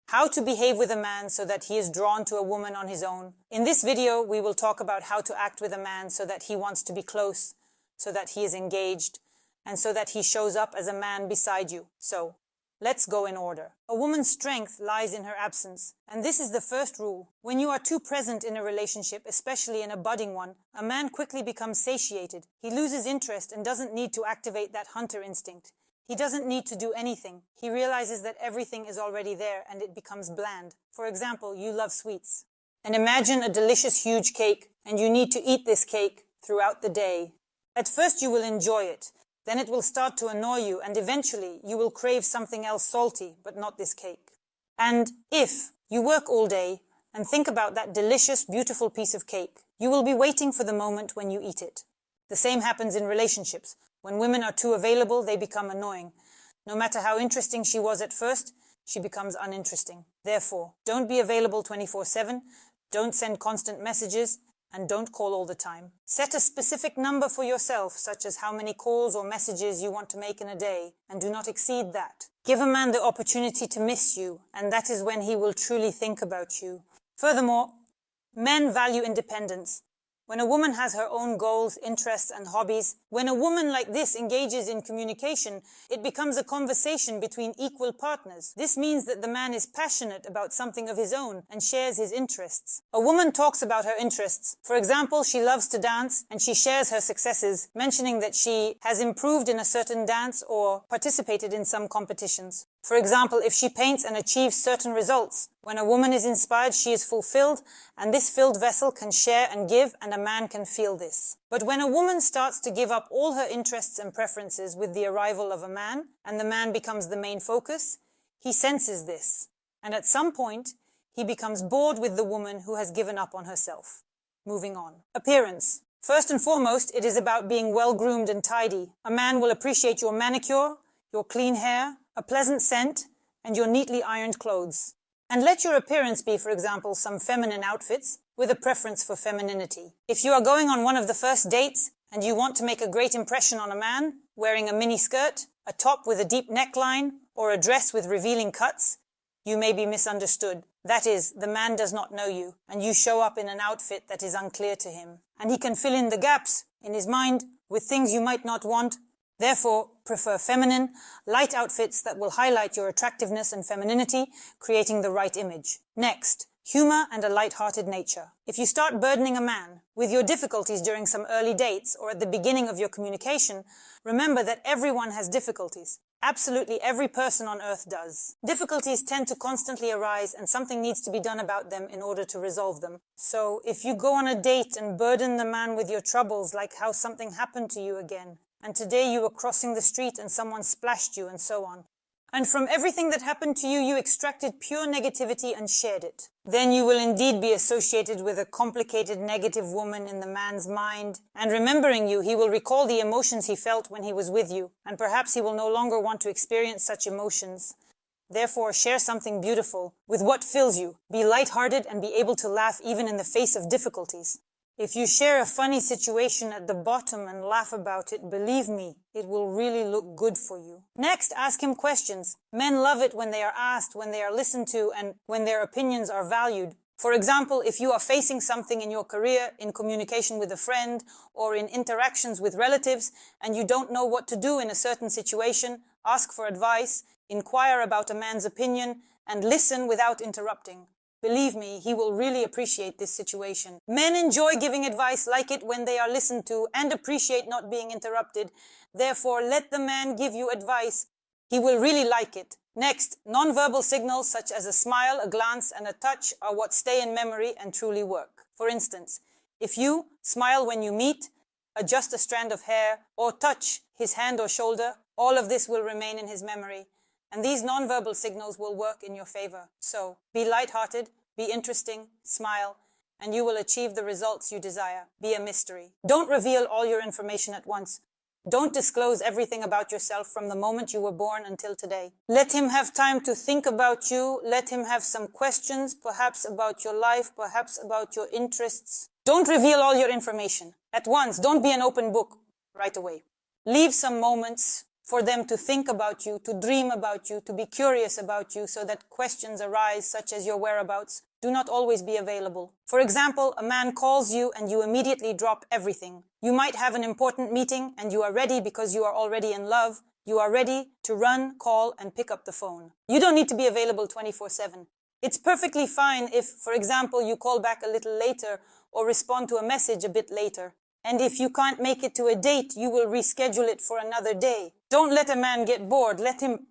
How to behave with a man so that he is drawn to a woman on his own. In this video, we will talk about how to act with a man so that he wants to be close, so that he is engaged, and so that he shows up as a man beside you. So, let's go in order. A woman's strength lies in her absence, and this is the first rule. When you are too present in a relationship, especially in a budding one, a man quickly becomes satiated. He loses interest and doesn't need to activate that hunter instinct. He doesn't need to do anything. He realizes that everything is already there and it becomes bland. For example, you love sweets. And imagine a delicious huge cake, and you need to eat this cake throughout the day. At first you will enjoy it. Then it will start to annoy you, and eventually you will crave something else salty, but not this cake. And if you work all day and think about that delicious, beautiful piece of cake, you will be waiting for the moment when you eat it. The same happens in relationships. When women are too available, they become annoying. No matter how interesting she was at first, she becomes uninteresting. Therefore, don't be available 24/7, don't send constant messages, and don't call all the time. Set a specific number for yourself, such as how many calls or messages you want to make in a day, and do not exceed that. Give a man the opportunity to miss you, and that is when he will truly think about you. Furthermore, men value independence. When a woman has her own goals, interests, and hobbies, when a woman like this engages in communication, it becomes a conversation between equal partners. This means that the man is passionate about something of his own and shares his interests. A woman talks about her interests. For example, she loves to dance and she shares her successes, mentioning that she has improved in a certain dance or participated in some competitions. For example, if she paints and achieves certain results. When a woman is inspired, she is fulfilled, and this filled vessel can share and give, and a man can feel this. But when a woman starts to give up all her interests and preferences with the arrival of a man, and the man becomes the main focus, he senses this. And at some point, he becomes bored with the woman who has given up on herself. Moving on. Appearance. First and foremost, it is about being well-groomed and tidy. A man will appreciate your manicure, your clean hair, a pleasant scent, and your neatly ironed clothes. And let your appearance be, for example, some feminine outfits with a preference for femininity. If you are going on one of the first dates and you want to make a great impression on a man, wearing a mini skirt, a top with a deep neckline, or a dress with revealing cuts, you may be misunderstood. That is, the man does not know you, and you show up in an outfit that is unclear to him. And he can fill in the gaps in his mind with things you might not want. Therefore, prefer feminine, light outfits that will highlight your attractiveness and femininity, creating the right image. Next, humor and a light-hearted nature. If you start burdening a man with your difficulties during some early dates or at the beginning of your communication, remember that everyone has difficulties. Absolutely every person on earth does. Difficulties tend to constantly arise, and something needs to be done about them in order to resolve them. So, if you go on a date and burden the man with your troubles, like how something happened to you again, and today you were crossing the street and someone splashed you, and so on. And from everything that happened to you, you extracted pure negativity and shared it. Then you will indeed be associated with a complicated negative woman in the man's mind. And remembering you, he will recall the emotions he felt when he was with you. And perhaps he will no longer want to experience such emotions. Therefore, share something beautiful with what fills you. Be lighthearted and be able to laugh even in the face of difficulties. If you share a funny situation at the bottom and laugh about it, believe me, it will really look good for you. Next, ask him questions. Men love it when they are asked, when they are listened to, and when their opinions are valued. For example, if you are facing something in your career, in communication with a friend, or in interactions with relatives, and you don't know what to do in a certain situation, ask for advice, inquire about a man's opinion, and listen without interrupting. Believe me, he will really appreciate this situation. Men enjoy giving advice, like it when they are listened to, and appreciate not being interrupted. Therefore, let the man give you advice. He will really like it. Next, non-verbal signals such as a smile, a glance, and a touch are what stay in memory and truly work. For instance, if you smile when you meet, adjust a strand of hair, or touch his hand or shoulder, all of this will remain in his memory. And these non-verbal signals will work in your favor. So, be lighthearted, be interesting, smile, and you will achieve the results you desire. Be a mystery. Don't reveal all your information at once. Don't disclose everything about yourself from the moment you were born until today. Let him have time to think about you. Let him have some questions, perhaps about your life, perhaps about your interests. Don't reveal all your information at once. Don't be an open book right away. Leave some moments for them to think about you, to dream about you, to be curious about you, so that questions arise such as your whereabouts do not always be available. For example, a man calls you and you immediately drop everything. You might have an important meeting and you are ready because you are already in love. You are ready to run, call, and pick up the phone. You don't need to be available 24/7. It's perfectly fine if, for example, you call back a little later or respond to a message a bit later. And if you can't make it to a date, you will reschedule it for another day. Don't let a man get bored. Let him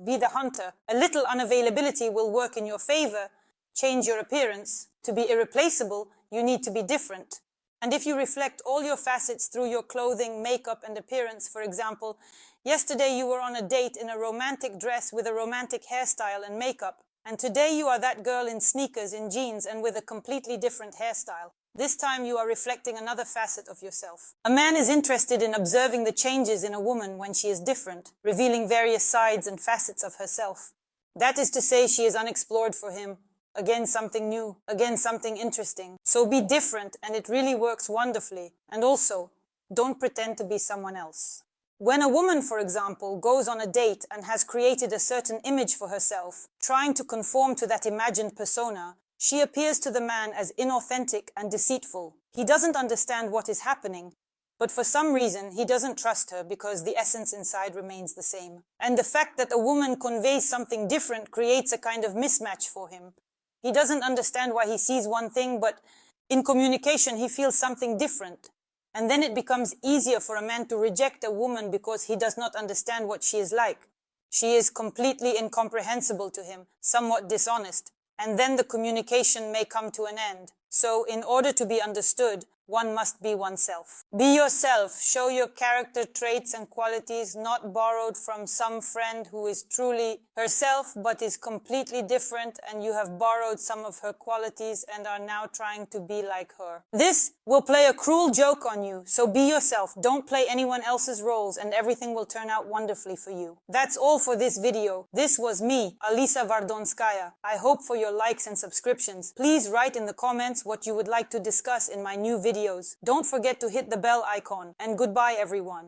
be the hunter. A little unavailability will work in your favor. Change your appearance. To be irreplaceable, you need to be different. And if you reflect all your facets through your clothing, makeup, and appearance, for example, yesterday you were on a date in a romantic dress with a romantic hairstyle and makeup. And today you are that girl in sneakers, in jeans, and with a completely different hairstyle. This time you are reflecting another facet of yourself. A man is interested in observing the changes in a woman when she is different, revealing various sides and facets of herself. That is to say, she is unexplored for him. Again, something new. Again, something interesting. So be different, and it really works wonderfully. And also, don't pretend to be someone else. When a woman, for example, goes on a date and has created a certain image for herself, trying to conform to that imagined persona, she appears to the man as inauthentic and deceitful. He doesn't understand what is happening, but for some reason he doesn't trust her because the essence inside remains the same. And the fact that a woman conveys something different creates a kind of mismatch for him. He doesn't understand why he sees one thing, but in communication he feels something different. And then it becomes easier for a man to reject a woman because he does not understand what she is like. She is completely incomprehensible to him, somewhat dishonest. And then the communication may come to an end. So, in order to be understood, one must be oneself. Be yourself, show your character traits and qualities, not borrowed from some friend who is truly herself but is completely different, and you have borrowed some of her qualities and are now trying to be like her. This will play a cruel joke on you, so be yourself, don't play anyone else's roles, and everything will turn out wonderfully for you. That's all for this video. This was me, Alisa Vardonskaya. I hope for your likes and subscriptions. Please write in the comments what you would like to discuss in my new videos. Don't forget to hit the bell icon, and goodbye everyone.